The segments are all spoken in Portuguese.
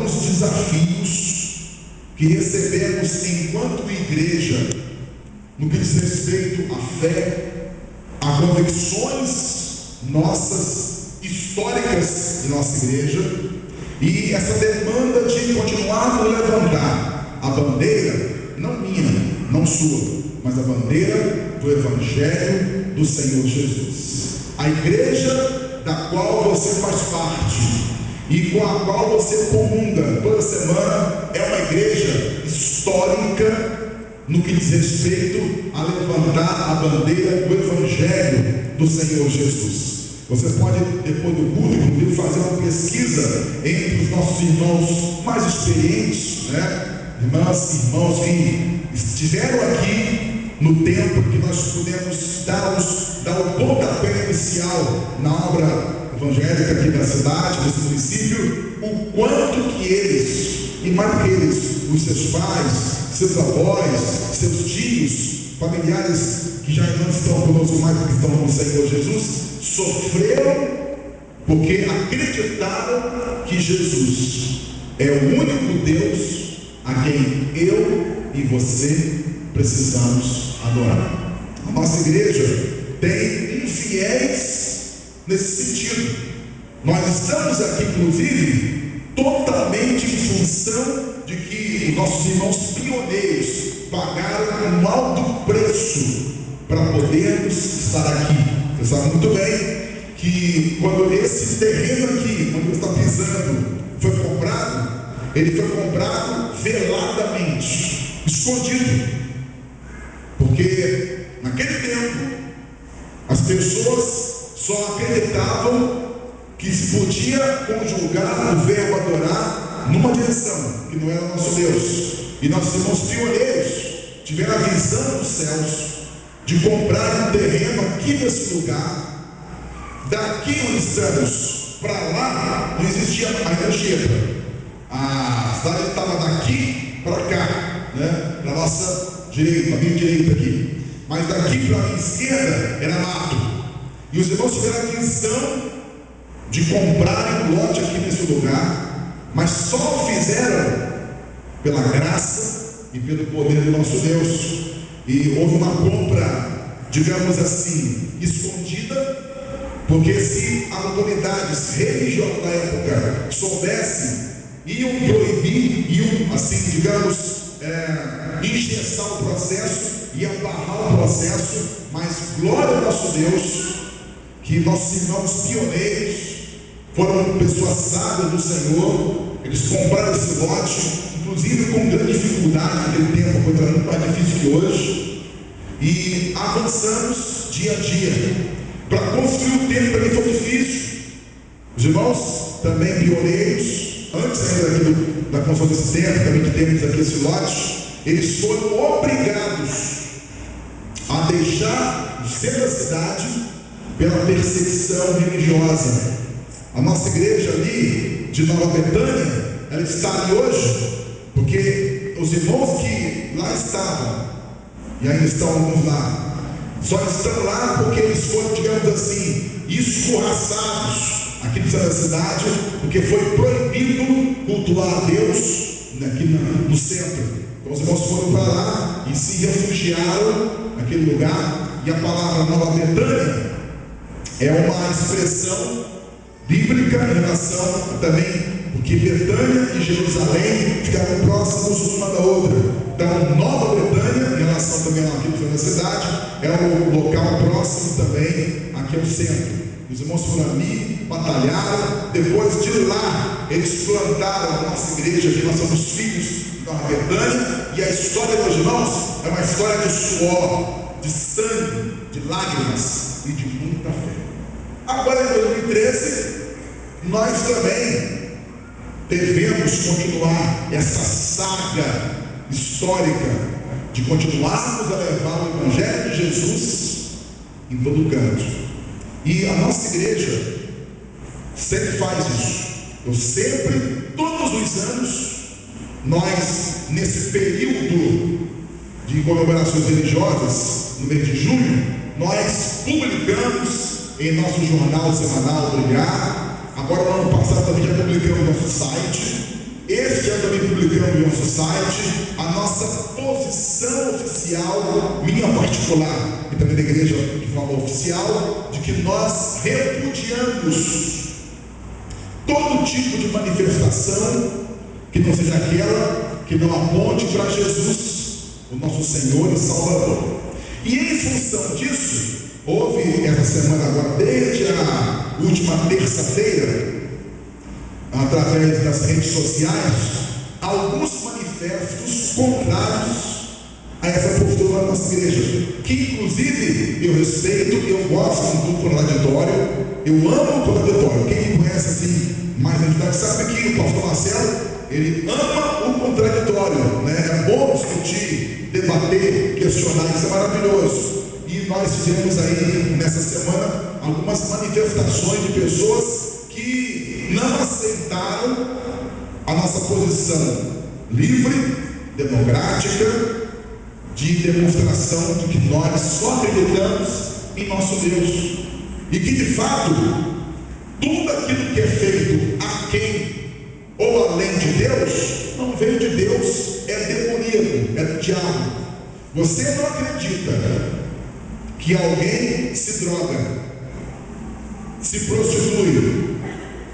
alguns desafios que recebemos enquanto igreja, no que diz respeito à fé, a convicções nossas, históricas de nossa igreja, e essa demanda de continuar a levantar a bandeira, não minha, não sua, mas a bandeira do Evangelho do Senhor Jesus. A igreja da qual você faz parte e com a qual você comunga toda semana é uma igreja histórica no que diz respeito a levantar a bandeira do Evangelho do Senhor Jesus. Você pode, depois do culto, inclusive, fazer uma pesquisa entre os nossos irmãos mais experientes, irmãs e irmãos que estiveram aqui no tempo que nós pudemos dar o pontapé inicial na obra evangélica aqui da cidade, desse município, o quanto que eles, e mais do que eles, os seus pais, seus avós, seus tios, familiares que já não estão conosco mais, que estão com o Senhor Jesus, sofreram porque acreditaram que Jesus é o único Deus a quem eu e você precisamos adorar. A nossa igreja tem infiéis nesse sentido. Nós estamos aqui, inclusive, totalmente em função de que os nossos irmãos pioneiros pagaram um alto preço para podermos estar aqui. Você sabe muito bem que quando esse terreno aqui, quando você está pisando, foi comprado, ele foi comprado veladamente, escondido, porque naquele tempo as pessoas só acreditavam que se podia conjugar o verbo adorar numa direção, que não era o nosso Deus. E nossos irmãos pioneiros tiveram a visão dos céus de comprar um terreno aqui nesse lugar. Daqui uns anos para lá não existia a Anchieta. A cidade estava daqui para cá, para a nossa direita, a minha direita aqui. Mas daqui para a minha esquerda era mato. E os irmãos tiveram a visão de comprarem um lote aqui nesse lugar, mas só o fizeram pela graça e pelo poder do nosso Deus. E houve uma compra, digamos assim, escondida, porque se as autoridades religiosas da época soubessem, iam proibir, iam, assim, digamos, engessar o processo, iam barrar o processo. Mas glória ao nosso Deus, que nossos irmãos pioneiros foram pessoas sábias do Senhor. Eles compraram esse lote, inclusive com grande dificuldade naquele tempo, foi muito mais difícil que hoje, e avançamos dia a dia. Para construir o templo também foi difícil. Os irmãos também pioneiros, antes ainda da construção desse templo, também que temos aqui esse lote, eles foram obrigados a deixar o centro da cidade pela perseguição religiosa. A nossa igreja ali de Nova Betânia, ela está ali hoje porque os irmãos que lá estavam, e ainda estão alguns lá, só estão lá porque eles foram, digamos assim, escorraçados aqui no centro da cidade, porque foi proibido cultuar a Deus aqui no centro. Então os irmãos foram para lá e se refugiaram naquele lugar. E a palavra Nova Betânia é uma expressão bíblica em relação também, porque Betânia e Jerusalém ficavam próximos uma da outra. Então Nova Betânia, em relação também aqui na cidade, é um local próximo também aqui ao centro. Os irmãos foram ali, batalharam. Depois de lá eles plantaram a nossa igreja, que nós somos filhos de Nova Betânia. E a história dos irmãos é uma história de suor, de sangue, de lágrimas e de muita fé. Agora em 2013 nós também devemos continuar essa saga histórica de continuarmos a levar o Evangelho de Jesus em todo canto. E a nossa igreja sempre faz isso. Eu sempre, todos os anos, nós, nesse período de comemorações religiosas, no mês de junho, nós publicamos em nosso jornal semanal Brilhar. Agora no ano passado também já publicamos no nosso site Este ano também publicamos em nosso site a nossa posição oficial, minha particular, e também da igreja de forma oficial, de que nós repudiamos todo tipo de manifestação que não seja aquela que não aponte para Jesus, o nosso Senhor e Salvador. E em função disso, houve essa semana agora, desde a última terça-feira, através das redes sociais, alguns manifestos contrários a essa postura da nossa igreja, que inclusive eu respeito, eu gosto do contraditório, eu amo o contraditório. Quem me conhece assim mais na entidade sabe que o pastor Marcelo, ele ama o contraditório, né? É bom discutir, debater, questionar, isso é maravilhoso. E nós tivemos aí nessa semana algumas manifestações de pessoas que não aceitaram a nossa posição livre, democrática, de demonstração de que nós só acreditamos em nosso Deus, e que de fato tudo aquilo que é feito a quem ou além de Deus não veio de Deus, é demoníaco, é do diabo. Você não acredita que alguém se droga, se prostitui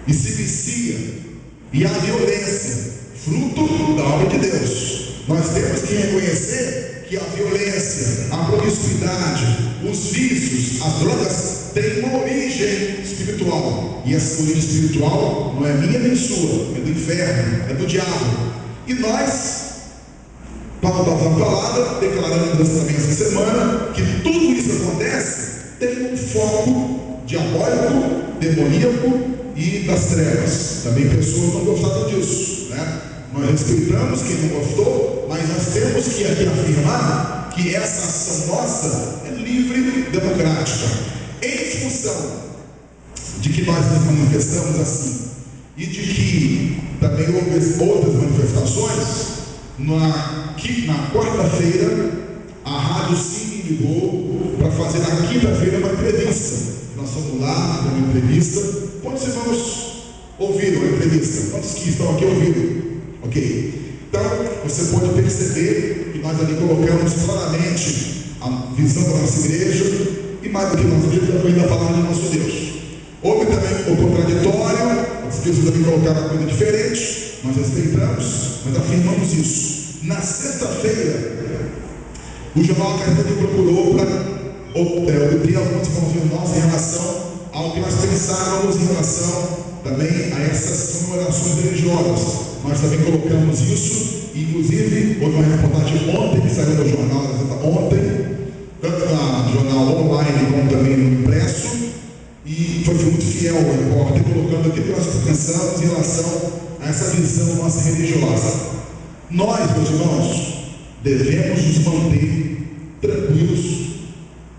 e se vicia, e a violência, fruto da obra de Deus. Nós temos que reconhecer que a violência, a promiscuidade, os vícios, as drogas têm uma origem espiritual, e essa origem espiritual não é minha nem sua, é do inferno, é do diabo. E nós, Paulo da palavra, declaramos também essa semana que tudo isso acontece tem um foco diabólico, demoníaco e das trevas. Também pessoas não gostaram disso, né? Nós respeitamos quem não gostou, mas nós temos que aqui afirmar que essa ação nossa é livre e democrática. Em função de que nós nos manifestamos assim, e de que também houve outras manifestações, na quarta-feira a Rádio Sim ligou para fazer na quinta-feira uma entrevista. Nós fomos lá, uma entrevista. Quantos irmãos ouviram a entrevista? Quantos que estão aqui ouviram? Ok. Então, você pode perceber que nós ali colocamos claramente a visão da nossa igreja, e mais do que nossa igreja, também da palavra do nosso Deus. Houve também o contraditório, as pessoas também colocaram uma coisa diferente, nós respeitamos, mas afirmamos isso. Na sexta-feira, o jornal Carta me procurou para obter algumas informações nossas em relação ao que nós pensávamos em relação também a essas comemorações religiosas. Nós também colocamos isso, inclusive houve uma reportagem ontem que saiu do jornal, ontem, tanto no jornal online como também no impresso, e foi muito fiel o repórter, colocando aquilo que nós pensamos em relação a essa visão nossa religiosa. Nós, meus irmãos, devemos nos manter tranquilos,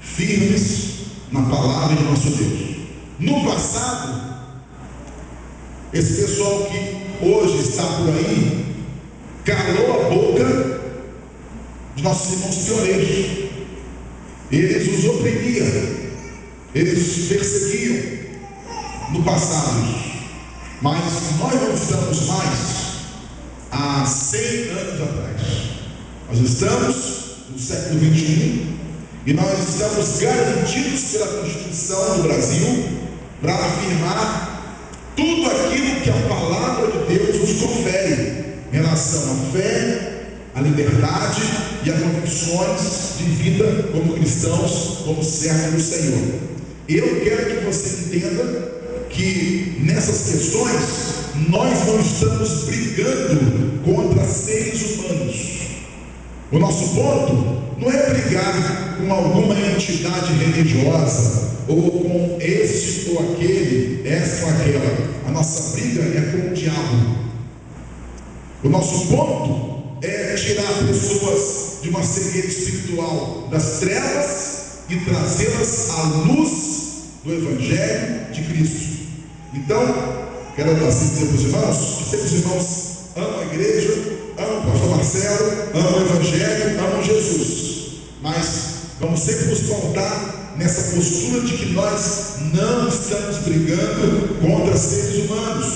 firmes na palavra de nosso Deus. No passado, esse pessoal que hoje está por aí calou a boca de nossos irmãos pioneiros. Eles os oprimiam, eles os perseguiam no passado, mas nós não estamos mais há 100 anos atrás. Nós estamos no século XXI e nós estamos garantidos pela Constituição do Brasil para afirmar tudo aquilo que a palavra de Deus nos confere em relação à fé, à liberdade e a convicções de vida como cristãos, como servos do Senhor. Eu quero que você entenda que nessas questões nós não estamos brigando contra seres humanos. O nosso ponto não é brigar com alguma entidade religiosa ou com este ou aquele, essa ou aquela. A nossa briga é com o diabo. O nosso ponto é tirar pessoas de uma cegueira espiritual das trevas e trazê-las à luz do Evangelho de Cristo. Então, quero assim dizer para os irmãos, que sempre os irmãos amam a igreja, amam o pastor Marcelo, amam o Evangelho, amam Jesus, mas vamos sempre nos pautar nessa postura de que nós não estamos brigando contra seres humanos.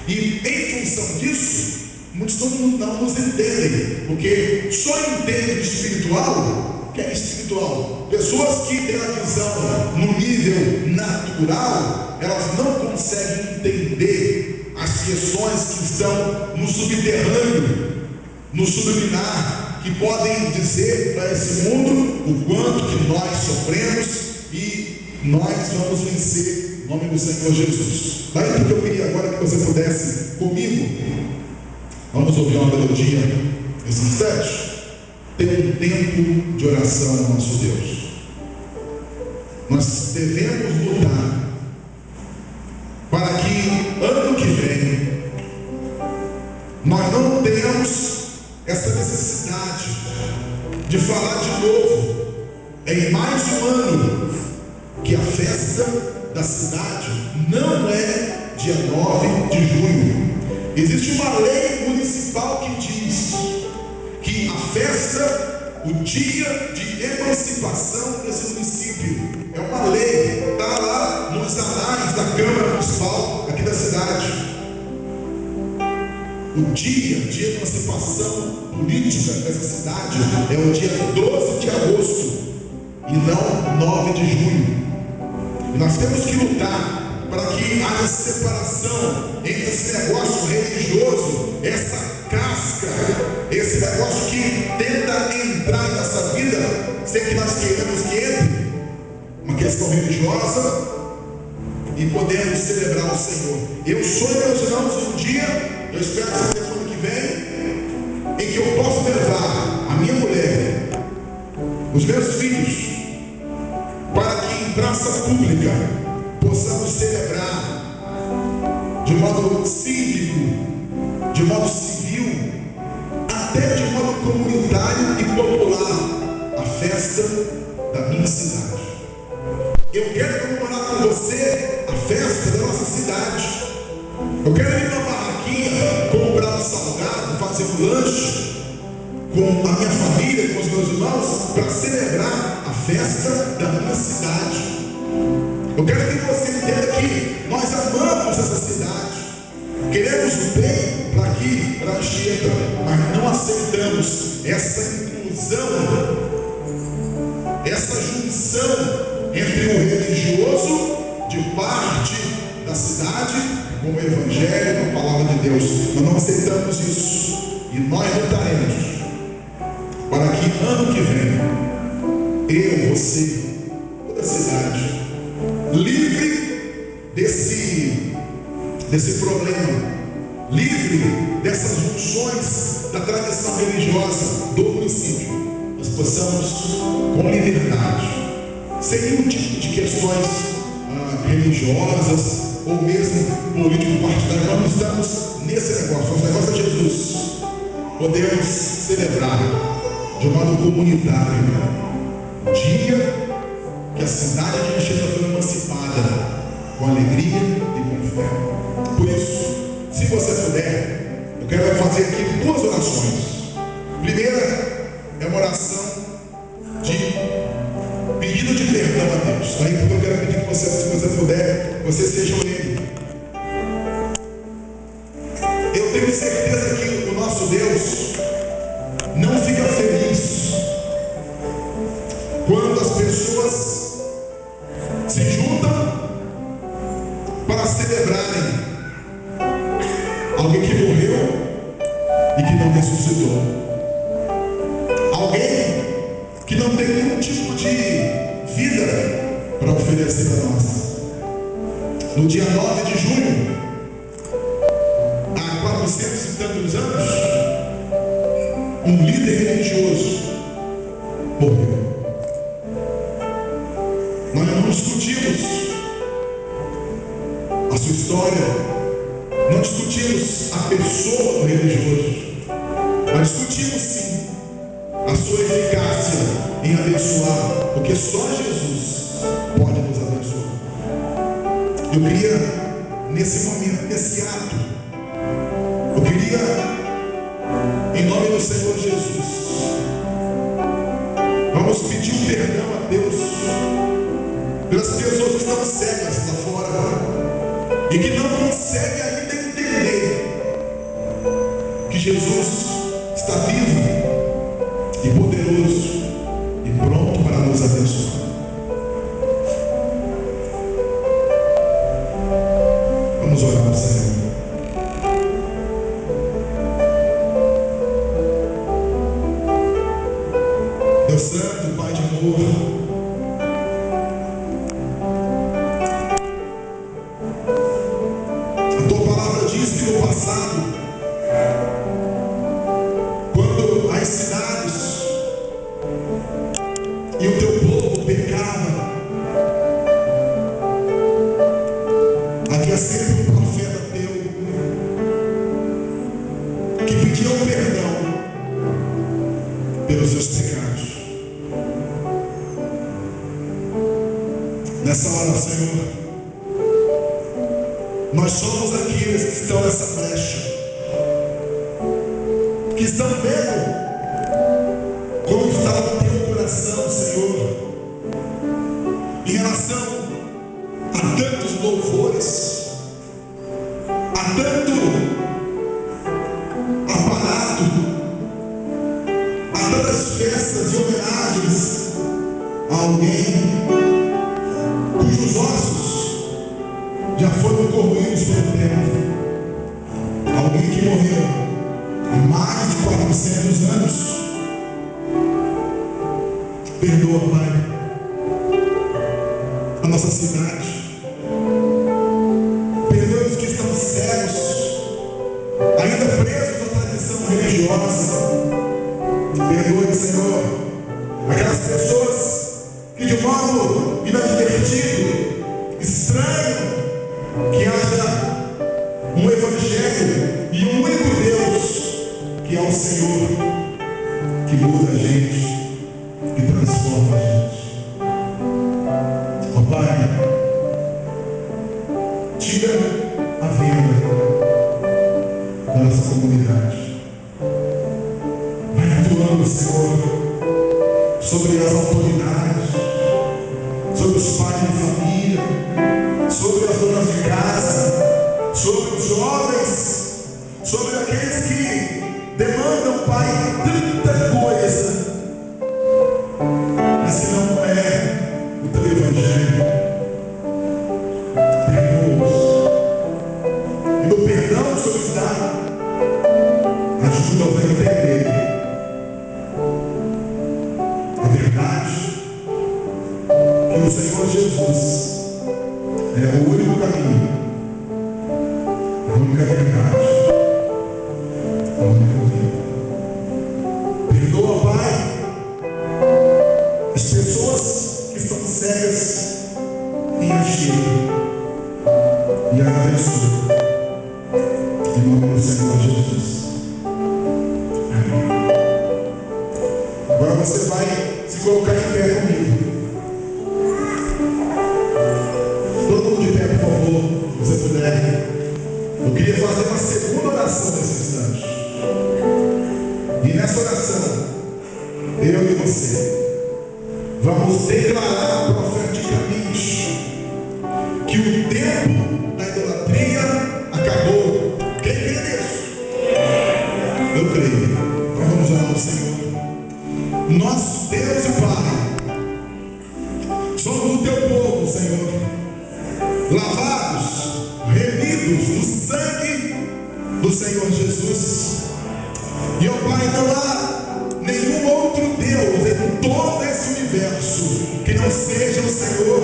E em função disso, muitos não nos entendem, porque só entendem o espiritual, que é espiritual. Pessoas que têm a visão no nível natural, elas não conseguem entender as questões que estão no subterrâneo, no subliminar, que podem dizer para esse mundo o quanto que nós sofremos e nós vamos vencer em nome do Senhor Jesus. Daí porque eu queria agora que você pudesse comigo, vamos ouvir uma melodia nesse instante. Tem um tempo de oração ao nosso Deus. Nós devemos lutar para que ano que vem nós não tenhamos essa necessidade de falar de novo em mais um ano que a festa da cidade não é dia 9 de junho. Existe uma lei municipal que diz que a festa, o dia de emancipação desse município, é uma lei, está lá nos anais da Câmara Municipal aqui da cidade. O dia de emancipação política dessa cidade é o dia 12 de agosto e não 9 de junho. E nós temos que lutar para que haja separação entre esse negócio religioso, essa casca, esse negócio que tenta entrar nessa vida sem que nós queiramos que entre, uma questão religiosa, e podemos celebrar o Senhor. Eu sonho, meus irmãos, um dia, eu espero que seja ano que vem, em que eu possa levar a minha mulher, os meus filhos, para que em praça pública possamos celebrar de modo cívico, de modo civil, até de modo comunitário e popular, a festa da minha cidade. Eu quero comemorar com você a festa da nossa cidade. Eu quero ir numa barraquinha, comprar um salgado, fazer um lanche com a minha família, com os meus irmãos, para celebrar a festa da minha cidade. Eu quero que você entenda que nós amamos essa cidade, queremos o bem para aqui, para Anchieta, mas não aceitamos essa inclusão, essa junção entre o religioso de parte da cidade com o evangelho, com a palavra de Deus. Nós não aceitamos isso e nós lutaremos para que ano que vem eu, você, toda a cidade, livre desse problema, livre dessas junções da tradição religiosa do município, nós possamos com liberdade, sem nenhum tipo de questões religiosas ou mesmo político-partidário. Nós não estamos nesse negócio, nosso negócio é Jesus. Podemos celebrar de um modo comunitário o dia que a cidade de Anchieta foi emancipada, com alegria e com fé. Por isso, se você puder, eu quero fazer aqui duas orações. Primeira é uma oração de pedido de perdão a Deus. Aí porque eu quero pedir que você, se você puder, você seja ele. Eu tenho certeza que o nosso Deus não fica feliz quando as pessoas se juntam para celebrarem alguém que morreu e que não ressuscitou, alguém que não tem nenhum tipo de vida para oferecer a nós. No dia 9 de junho, há 400 e tantos anos, um líder religioso morreu. Nós não discutimos a sua história, não discutimos a pessoa do religioso, mas discutimos sim a sua eficácia em abençoar, porque só Jesus pode nos abençoar. Eu queria, nesse momento, nesse ato, eu queria, em nome do Senhor Jesus, vamos pedir um perdão a Deus pelas pessoas que estão cegas lá fora e que não conseguem ainda entender que Jesus está vivo e poderoso e pronto para nos abençoar. Vamos orar ao Senhor. Deus Santo, Pai de amor, a tua palavra diz que no passado, quando as cidades e o teu povo pecavam, havia sempre um profeta teu que pedia um perdão pelos seus pecados. Nessa hora, Senhor, nós somos aqueles que estão nessa brecha, que estão vendo como está o teu coração, Senhor, em relação a tantos louvores, a tanto aparato, a tantas festas e homenagens a alguém cujos ossos já foram corroídos pelo tempo, alguém que morreu há mais de 400 anos. Perdoa, Pai, a nossa cidade, perdoa os que estão cegos, ainda presos à tradição religiosa. Perdoa, Senhor, aquelas pessoas que de modo inadvertido estranham que haja um evangelho e um único Deus, que é o Senhor, que muda a gente e transforma a gente. Ó Pai, tira a venda da nossa comunidade, vai atuando, Senhor, sobre as autoridades, sobre os pais de família, sobre as donas de casa, sobre os jovens, sobre aqueles que demandam, Pai, tanta coisa, mas que não é o teu evangelho. Perdoa-os, e no perdão que o Senhor está, ajuda-os a entender a verdade, que o Senhor Jesus é o único caminho, a única verdade, a única vida. Perdoa, Pai, as pessoas que estão cegas em enxergo, e abençoa em nome do Senhor Jesus. Amém. Agora você vai se colocar em pé comigo. Todo mundo de pé, por favor, se você puder. Eu queria fazer uma segunda oração nesse instante. E nessa oração, eu e você vamos declarar profeticamente que o tempo da idolatria acabou. Quem crê nisso? Eu creio. Então vamos orar ao Senhor. Nosso Deus e Pai, somos o teu povo, Senhor, lavados, remidos no sangue do Senhor Jesus. E, ó Pai, não há nenhum outro Deus em todo esse universo que não seja o Senhor.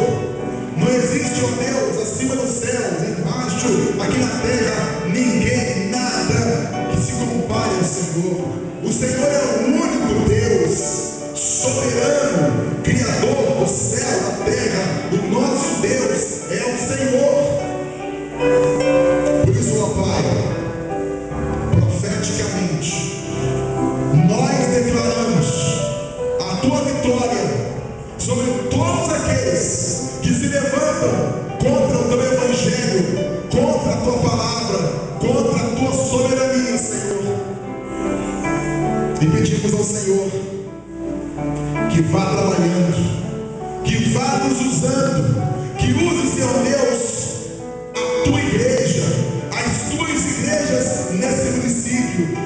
Não existe, ó Deus, acima dos céus, embaixo, aqui na terra, ninguém, nada que se compare ao Senhor. O Senhor é o único Deus, soberano, Criador do céu, da terra. O nosso Deus é o Senhor. Por isso, ó Pai, profeticamente, nós declaramos a tua vitória sobre todos aqueles que se levantam contra o teu evangelho, contra a tua palavra, contra a tua soberania, Senhor. E pedimos ao Senhor que vá trabalhando, que vá nos usando, que use, Senhor Deus, a tua igreja, as tuas igrejas nesse município,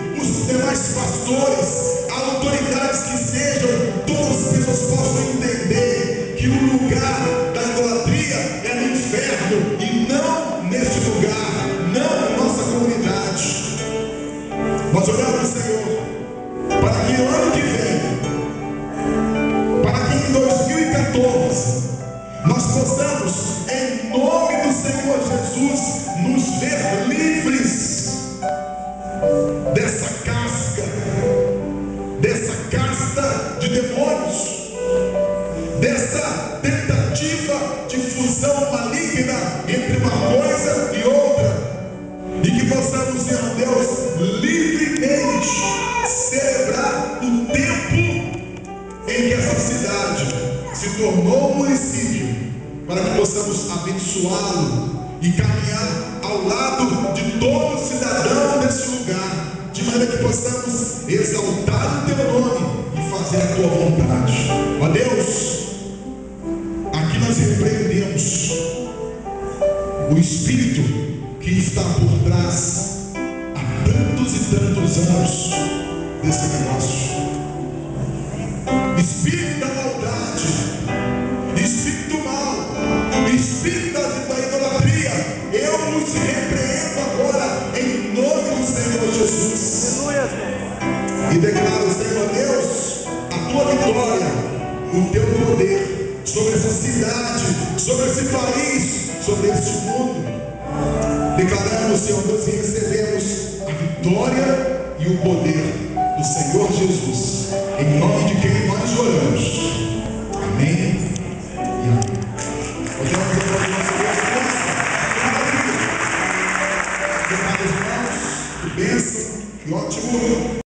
pastores, autoridades que sejam, todas as pessoas possam entender que o lugar da idolatria é no inferno e não neste lugar, não em nossa comunidade. Nós oramos, Senhor, para que no ano que vem, para que em 2014 nós possamos, em nome do Senhor Jesus, nos ver livres dessa casta de demônios, dessa tentativa de fusão maligna entre uma coisa e outra, e que possamos, Senhor Deus, livremente celebrar o tempo em que essa cidade se tornou um município, para que possamos abençoá-lo e caminhar ao lado de todo cidadão desse lugar, de maneira que possamos exaltar o teu nome e fazer a tua vontade. Ó Deus, aqui nós repreendemos o espírito que está por trás há tantos e tantos anos desse negócio. Espírito da maldade, espírito mal, espírito da idolatria, eu nos repreendo agora em nome do Senhor Jesus. Aleluia. E declaro, Senhor Deus, a tua vitória, o teu poder sobre essa cidade, sobre esse país, sobre este mundo. Declaramos, Senhor Deus, e recebemos a vitória e o poder do Senhor Jesus, em nome de quem nós oramos. Amém e amém. Que bênção, que ótimo.